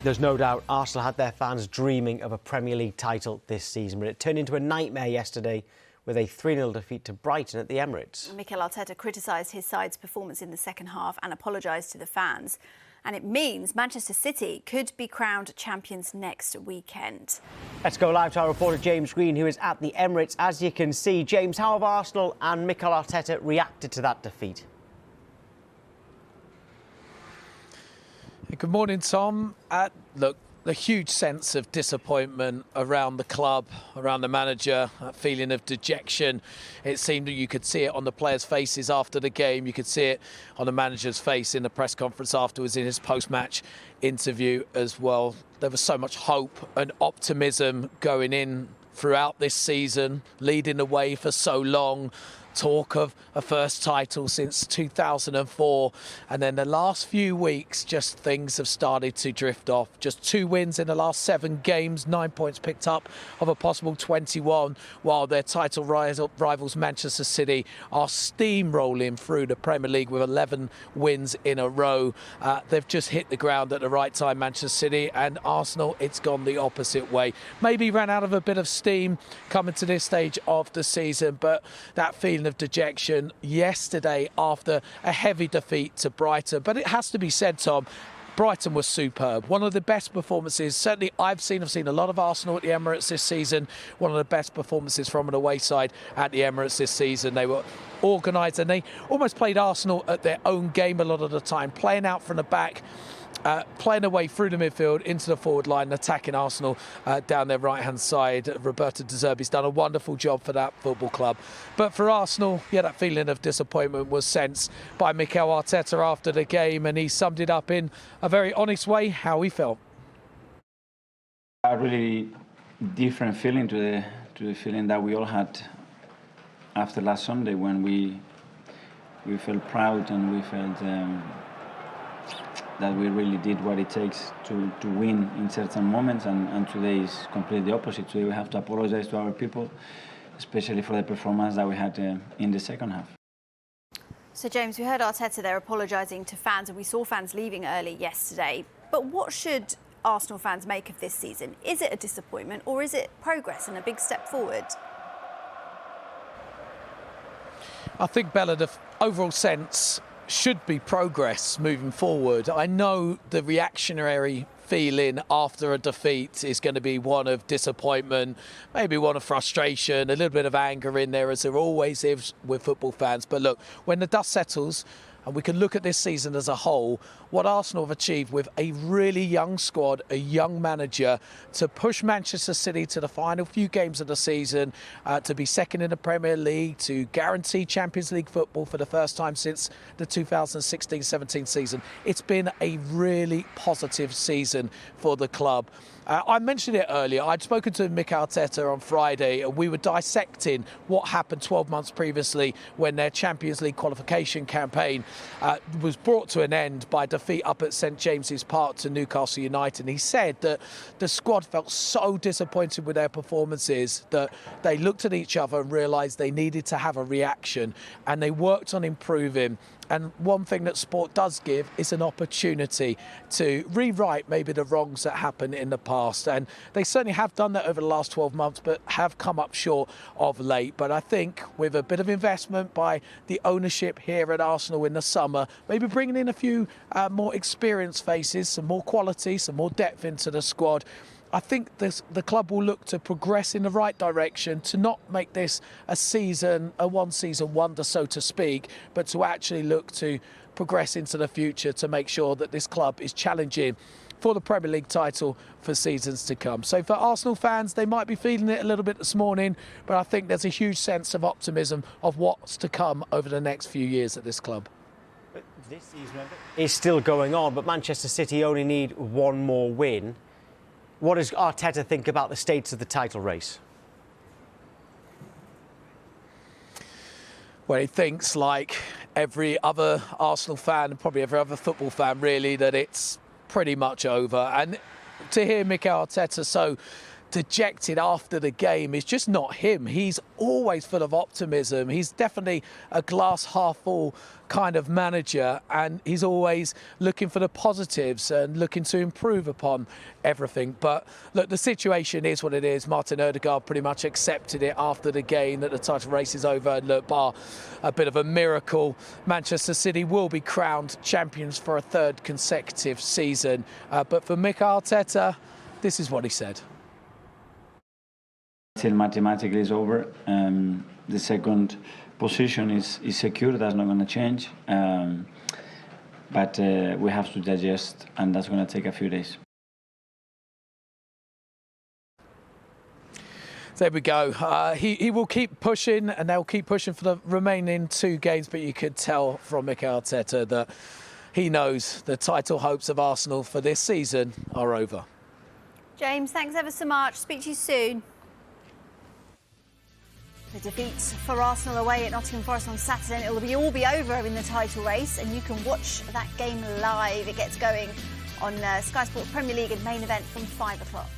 There's no doubt Arsenal had their fans dreaming of a Premier League title this season, but it turned into a nightmare yesterday with a 3-0 defeat to Brighton at the Emirates. Mikel Arteta criticised his side's performance in the second half and apologised to the fans. And it means Manchester City could be crowned champions next weekend. Let's go live to our reporter James Green, who is at the Emirates. As you can see, James, how have Arsenal and Mikel Arteta reacted to that defeat? Good morning, Tom. Look, the huge sense of disappointment around the club, around the manager, that feeling of dejection. It seemed that you could see it on the players' faces after the game. You could see it on the manager's face in the press conference afterwards, in his post-match interview as well. There was so much hope and optimism going in throughout this season, leading the way for so long. Talk of a first title since 2004, and then the last few weeks just things have started to drift off. Just 2 wins in the last 7 games, 9 points picked up of a possible 21, while their title rivals Manchester City are steamrolling through the Premier League with 11 wins in a row. They've just hit the ground at the right time, Manchester City, and Arsenal, it's gone the opposite way. Maybe ran out of a bit of steam coming to this stage of the season, but that feeling of dejection yesterday after a heavy defeat to Brighton. But it has to be said, Tom, Brighton was superb. One of the best performances, certainly I've seen a lot of Arsenal at the Emirates this season. One of the best performances from an away side at the Emirates this season. They were organised and they almost played Arsenal at their own game a lot of the time, playing out from the back, playing away through the midfield into the forward line, attacking Arsenal down their right-hand side. Roberto De Zerbi's done a wonderful job for that football club. But for Arsenal, yeah, that feeling of disappointment was sensed by Mikel Arteta after the game, and he summed it up in a very honest way how he felt. A really different feeling to the feeling that we all had after last Sunday, when we felt proud and we felt that we really did what it takes to win in certain moments, and today is completely the opposite. Today we have to apologise to our people, especially for the performance that we had in the second half. So, James, we heard Arteta there apologising to fans, and we saw fans leaving early yesterday. But what should Arsenal fans make of this season? Is it a disappointment, or is it progress and a big step forward? I think, Bella, the overall sense should be progress moving forward. I know the reactionary feeling after a defeat is going to be one of disappointment, maybe one of frustration, a little bit of anger in there, as there always is with football fans. But look, when the dust settles and we can look at this season as a whole, what Arsenal have achieved with a really young squad, a young manager, to push Manchester City to the final few games of the season, to be second in the Premier League, to guarantee Champions League football for the first time since the 2016-17 season. It's been a really positive season for the club. I mentioned it earlier. I'd spoken to Mikel Arteta on Friday, and we were dissecting what happened 12 months previously when their Champions League qualification campaign was brought to an end by defeat up at St James's Park to Newcastle United. And he said that the squad felt so disappointed with their performances that they looked at each other and realised they needed to have a reaction, and they worked on improving. And one thing that sport does give is an opportunity to rewrite maybe the wrongs that happened in the past. And they certainly have done that over the last 12 months, but have come up short of late. But I think with a bit of investment by the ownership here at Arsenal in the summer, maybe bringing in a few more experienced faces, some more quality, some more depth into the squad, I think the club will look to progress in the right direction, to not make this a one-season wonder, so to speak, but to actually look to progress into the future to make sure that this club is challenging for the Premier League title for seasons to come. So for Arsenal fans, they might be feeling it a little bit this morning, but I think there's a huge sense of optimism of what's to come over the next few years at this club. But this season is still going on, but Manchester City only need one more win. What does Arteta think about the status of the title race? Well, he thinks, like every other Arsenal fan and probably every other football fan, really, that it's pretty much over. And to hear Mikel Arteta so dejected after the game is just not him. He's always full of optimism. He's definitely a glass half full kind of manager, and he's always looking for the positives and looking to improve upon everything. But look, the situation is what it is. Martin Ødegaard pretty much accepted it after the game that the title race is over. And look, bar a bit of a miracle, Manchester City will be crowned champions for a third consecutive season. But for Mikel Arteta, this is what he said. Till mathematically is over. The second position is secure. That's not going to change. But we have to digest, and that's going to take a few days. There we go. He will keep pushing, and they'll keep pushing for the remaining 2 games. But you could tell from Mikel Arteta that he knows the title hopes of Arsenal for this season are over. James, thanks ever so much. Speak to you soon. The defeat for Arsenal away at Nottingham Forest on Saturday. It will all be over in the title race, and you can watch that game live. It gets going on Sky Sports Premier League and main event from 5 o'clock.